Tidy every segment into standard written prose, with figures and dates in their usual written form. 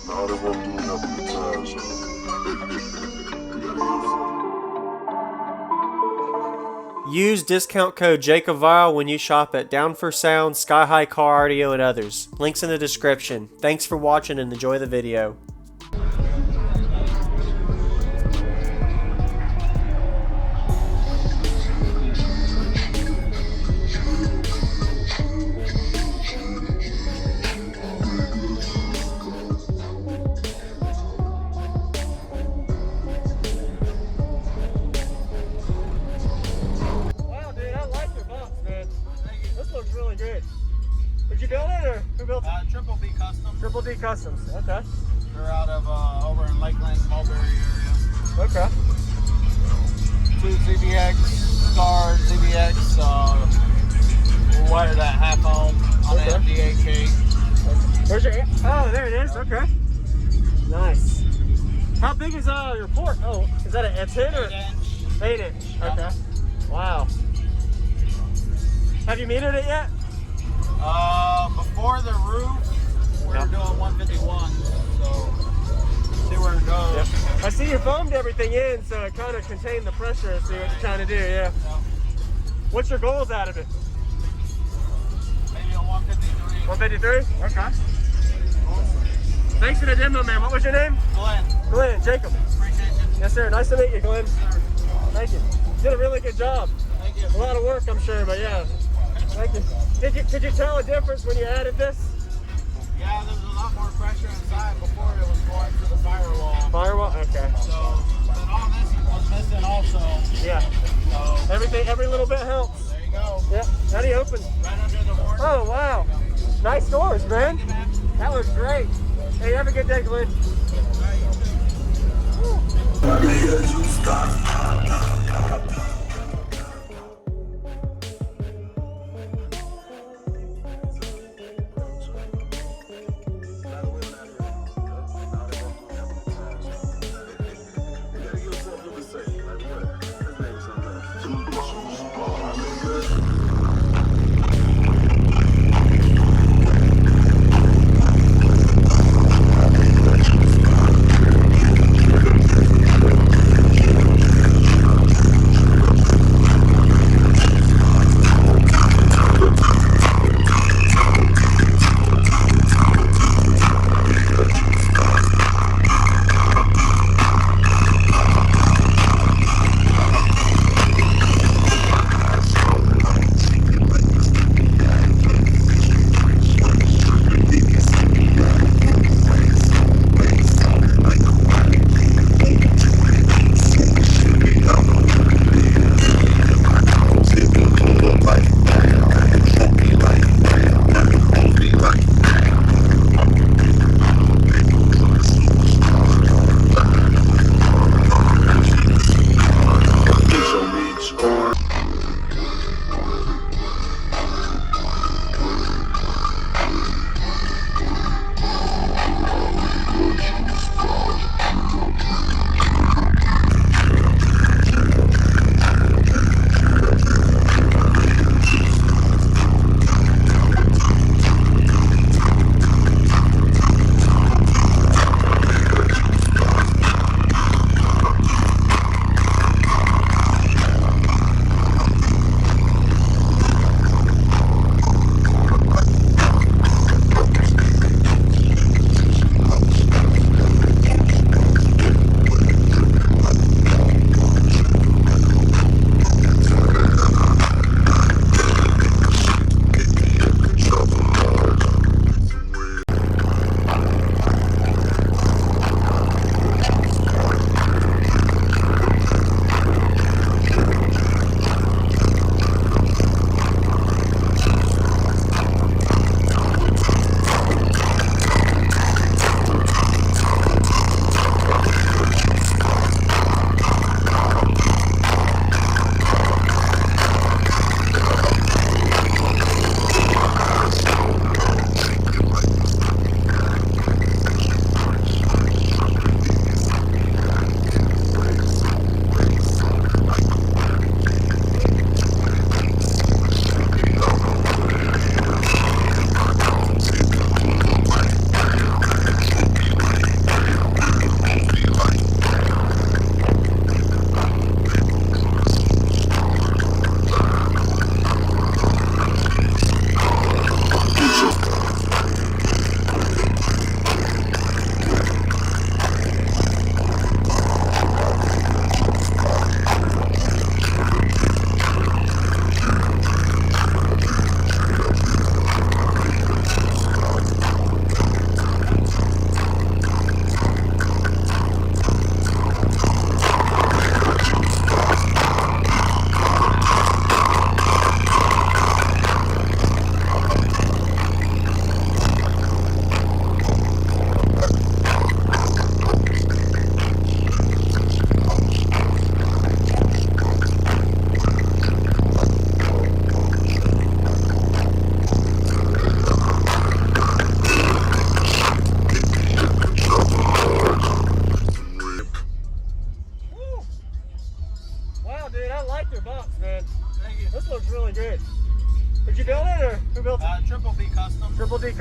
Now they won't do nothing to time, so we gotta get some. Use discount code JACOBVILE when you shop at Down for Sound, Sky High Car Audio, and others. Links in the description. Thanks for watching and enjoy the video. Really good. Did you build it or who built it? Triple B Custom. Triple D Customs. Okay. They're out of over in Lakeland, Mulberry area. Okay. 2 ZBX, Star ZBX. We'll wire that half ohm on the MDA-K. Where's your? Oh, there it is. Okay. Nice. How big is your port? Oh, is that a 10 or 8 inch? Yep. Okay. Wow. Have you metered it yet? Before the roof, we're doing 151, so see where it goes. Yep. I see you foamed everything in, so it kind of contained the pressure and see what you're trying to do, yeah. Yep. What's your goals out of it? Maybe a 153. 153? Okay. Awesome. Thanks for the demo, man. What was your name? Glenn. Glenn, Jacob. Appreciate you. Yes, sir. Nice to meet you, Glenn. Sir. Thank you. You did a really good job. Thank you. A lot of work, I'm sure, but yeah. Thank you. Could you tell a difference when you added this? Yeah, there's a lot more pressure inside. Before it was going to the firewall. Firewall? Okay. So, but all this was missing also. Yeah. So, Every little bit helps. there you go. Yeah. How do you open? Right under the horn. Oh, wow. Nice doors, man. Thank you, man. That was great. Hey, have a good day, Glenn.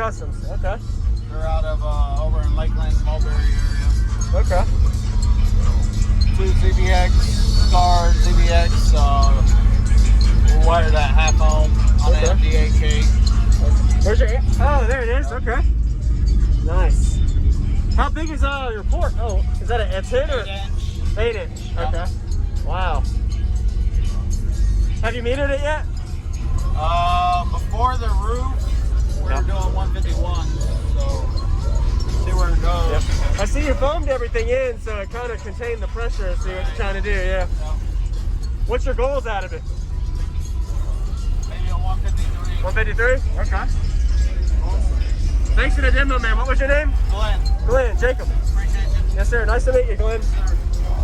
Customs. Okay. They're out of over in Lakeland, Mulberry area. Okay. 2 ZBX, Star ZBX, we'll wire that half ohm on Okay. the MDA-K. Where's your? Oh, there it is. Okay. Nice. How big is your port? Oh, is that a 10 or 8 inch? Okay. Wow. Have you metered it yet? Before the roof, we were doing 151, so see where it goes. Yep. I see you foamed everything in, so it kind of contained the pressure and see what you're trying to do, yeah. What's your goals out of it? Maybe a 153. 153? Okay. Awesome. Thanks for the demo, man. What was your name? Glenn. Glenn, Jacob. Appreciate you. Yes, sir. Nice to meet you, Glenn. Sir.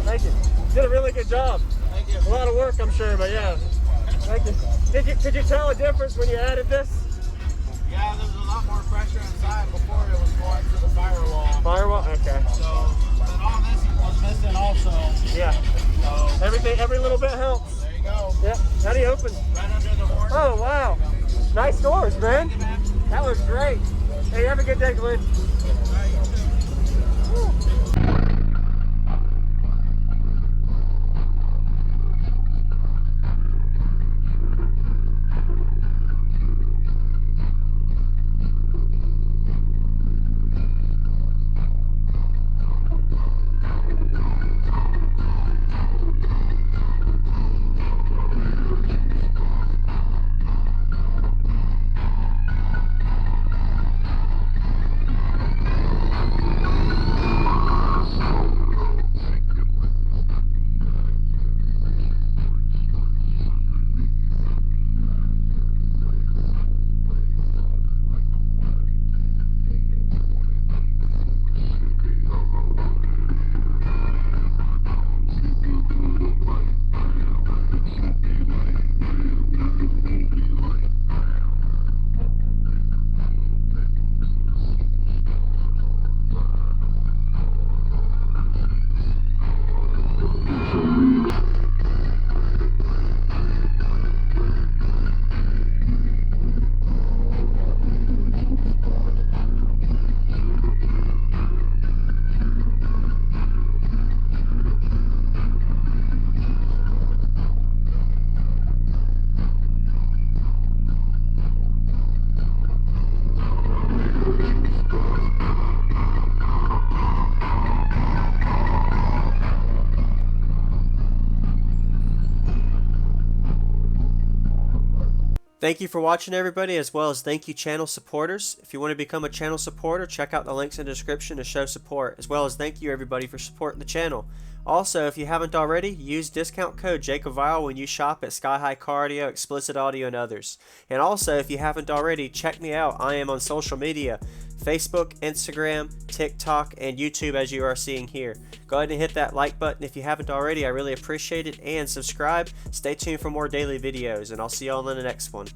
Thank you. Did a really good job. Thank you. A lot of work, I'm sure, but yeah. Thank you. Could you tell a difference when you added this? Yeah, there was a lot more pressure inside before it was going to the firewall. Firewall? Okay. So, but all this was missing also. Yeah. So, Every little bit helps. there you go. Yeah. How do you open? Right under the horn. Oh, wow. Nice doors, man. That was great. Hey, have a good day, Glenn. Thank you for watching, everybody, as well as thank you channel supporters. If you want to become a channel supporter, check out the links in the description to show support, as well as thank you everybody for supporting the channel. Also, if you haven't already, use discount code JACOBVILE when you shop at Sky High Car Audio, Explicit Audio, and others. And also, if you haven't already, check me out. I am on social media, Facebook, Instagram, TikTok, and YouTube, as you are seeing here. Go ahead and hit that like button if you haven't already. I really appreciate it. And subscribe. Stay tuned for more daily videos, and I'll see you all in the next one.